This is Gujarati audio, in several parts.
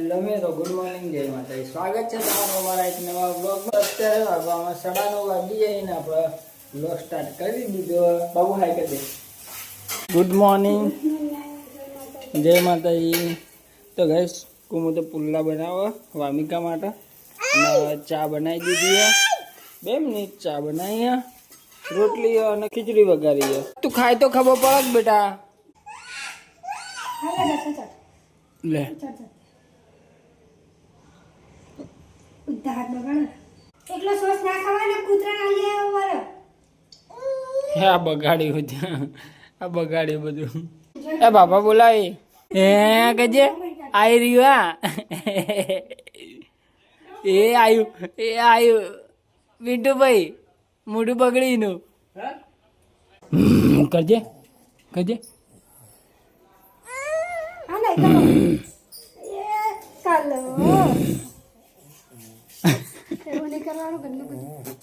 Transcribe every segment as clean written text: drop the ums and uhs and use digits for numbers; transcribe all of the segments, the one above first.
હેલો મિત્રો, ગુડ મોર્નિંગ, જય માતાજી. સ્વાગત છે તમારું અમારા એક નવા બ્લોગમાં. અત્યારે વાગવામાં 9:30 વાગી જાય ને આપણે બ્લોગ સ્ટાર્ટ કરી દીધો. બાબુ હાય કરી દે. ગુડ મોર્નિંગ, જય માતાજી. તો ગાઈસ કુમુ તો પુલ્લા બનાવો વામિકા માટે અને ચા બનાવી દીધી. 2 મિનિટ ચા બનાવી, રોટલી અને ખીચડી વઘારી. તું ખાય તો ખબર પડે બેટા. લે હા બગાડ્યું આ બગાડ્યું બધું. એ બાપા બોલાય હે કજે આઈ રહ્યું. એ આયુ મીઠુભાઈ મોઢું બગડીનું કરજે કરજે.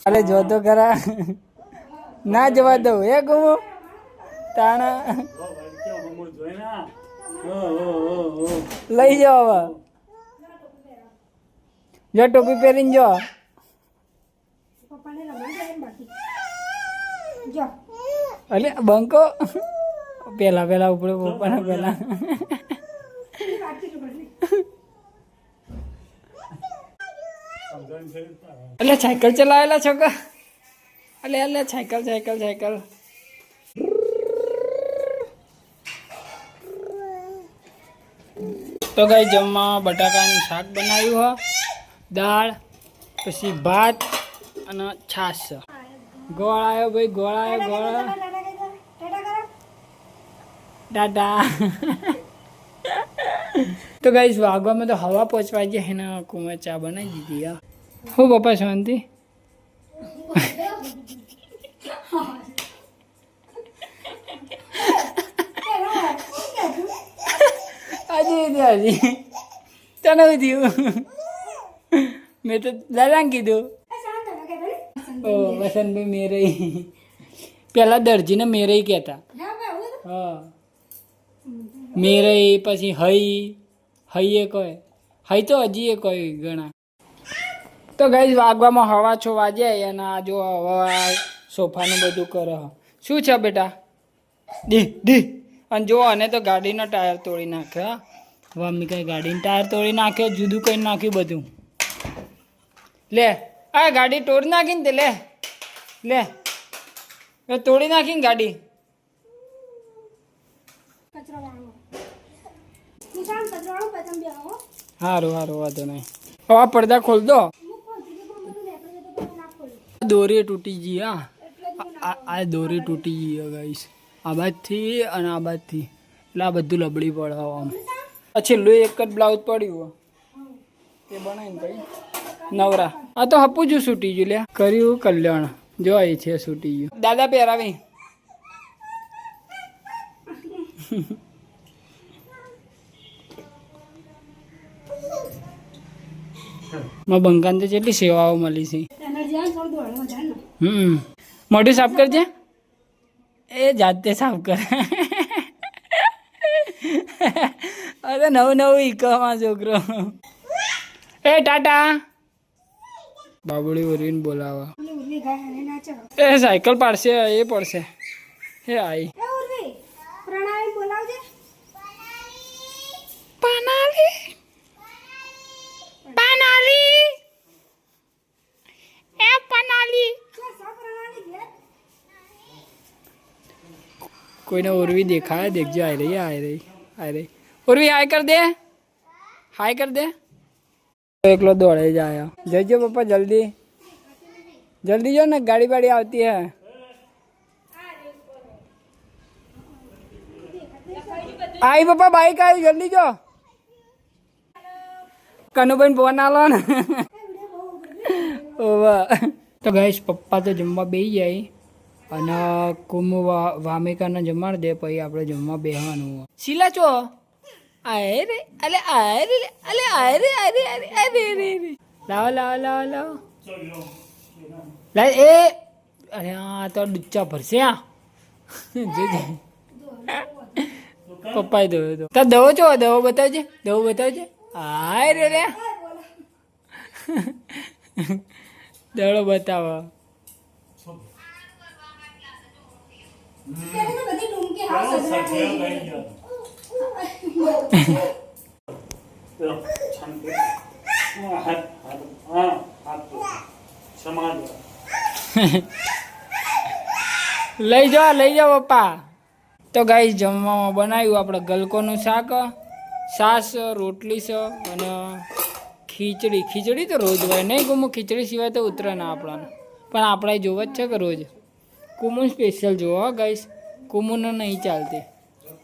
અરે જો તો ખરા, ના જવા દઉં હે ગુમો તાણા. લઈ જાઓ હવે, જો ટોપી પહેરીને જો. અલે બંકો પેલા ઉપડે પપ્પાના પેલા. એટલે સાયકલ ચલાવેલા છોકરા. એટલે સાયકલ. તો કઈ જમવા બટાકાનું શાક બનાવ્યું હ, દાળ, પછી ભાત અને છાશ. ગોળ આવ્યો ભાઈ, ગોળ. ટાટા. તો ગાઈસ વાગવામાં તો હવા પહોંચવા ગયા એના કુંવર ચા બનાવી દીધી. હું પપ્પા શાંતિ. હજી તને થયું? મેં તો દાદા કીધું. ઓ વસંતભાઈ મેરઈ પેલા દરજીને મેરઈ કહેતા. હા મેરઈ, પછી હઈએ કોઈ હઈ તો હજી એ કોઈ ઘણા. તો ગાઈસ વાગવામાં હવા 6 વાગ્યા અને આ જો હવા સોફાનું બધું કરે. શું છે બેટા? ડી અને જો અને તો ગાડીનો ટાયર તોડી નાખ્યો. મમ્મી કઈ ગાડીનો ટાયર તોડી નાખ્યો, જુદું કઈ નાખ્યું બધું. લે આ ગાડી તોડી નાખીને તે લે તોડી નાખીને ગાડી. સારું વાંધો નહીં. હવે પડદા ખોલ દો. દોરી તૂટી ગઈ. આ દોરી તૂટી ગઈ ગાઈસ, આ બાજથી અને આ બાજથી. એટલે આ બધું લબડી પડે આમ. છેલ્લું એક જ બ્લાઉઝ પડ્યું તે બનાવીને ભાઈ નવરા. આ તો હપું જ છૂટી ગયું. લે કર્યું કલ્યાણ. જો એ છે છૂટી ગયું. દાદા પહેરાવી. બંગાન તો જેટલી સેવાઓ મળી છે. મોઢું સાફ કરજે. એ જાતે સાફ કરે. અરે નવું ઈકમાં છોકરો. એ ટાટા. બાબુડી ઉર્વીને બોલાવા. એ સાયકલ પાડશે, એ પડશે. હે આઈ કોઈને ઉર્વી દેખાય. દેખજો આઈ રહી. ઉર્વી હાય કર દે. એકલો દોડે જાય. જજો પપ્પા જલ્દી જો ને, ગાડી આવતી હે. आई पप्पा बाइक आई जल्दी जो. कनुबेन फोन आलो ने. तो गाइस पप्पा तो जमवा बेही જાય અને કુમુ વામિકાને જમાડ દે, પછી આપણે જમવા બેહવાનું. શીલા ચો આય રે લાવો લાય. એ અરે આ તો ડુચ્ચા ભરશે. પપ્પાએ દવો તો દવો છો, દવો બતાવજે. હાય રે દડો બતાવો. લઈ જાઓ પપ્પા. તો ગાઈસ જમવામાં બનાવ્યું આપણે ગલકોનું શાક, છાશ, રોટલી છે અને ખીચડી તો રોજ હોય નહીં કુમુ, ખીચડી સિવાય તો ઉતરે ના આપણાને, પણ આપણે જોવા જ છે કે રોજ કુમુ સ્પેશિયલ જોવો ગાઈસ, કુમુને નહીં ચાલતી,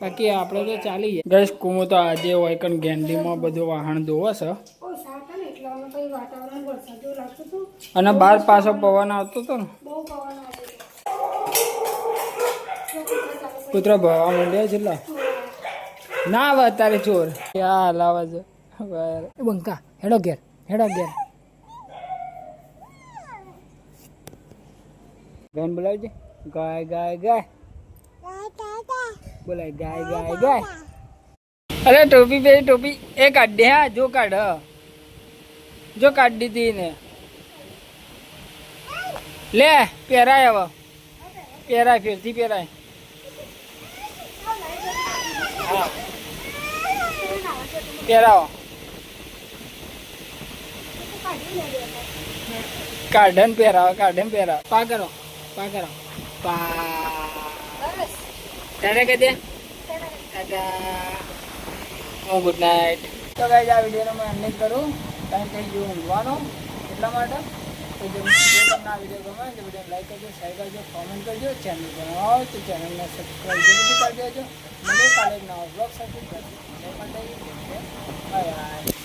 બાકી આપણે તો ચાલી જાય ગાઈસ. કુમુ તો આજે હોય કણ ગેંડીમાં બધું વાહણ ધોવે છે અને બહાર પાછો પવન આવતો હતો ને, કૂતરા ભરવા માંડ્યા છે ના આવે અત્યારે ચોર ક્યાં હલાવે છે બંકા. હેડો ઘેર બેન બોલાવજે. ગાય બોલાય ગાય. અરે ટોપી પહેરી, ટોપી એ કાઢ દે. હા જો કાઢ દીધી ને લે પહેરાય. હવે પહેરાય, ફેરથી પહેરાય. હા પહેરાવો. કાઢન પહેરાવો. પા કરો. તારે કહી દે ગુડ નાઇટ. તો ગાઈસ આ વિડીયોનો હું એન્ડ કરું, ટાઈમ થઈ ગયો ઊંઘવાનો, એટલા માટે. તો જો તમને આ વિડીયો ગમે તો વિડીયો લાઈક કરજો, શેર કરજો, કોમેન્ટ કરજો. ચેનલ પર આવો તો ચેનલને સબસ્ક્રાઈબ જરૂરથી કરી દેજો. મળીએ કાલે નવા બ્લોગ સાથે. Bye bye.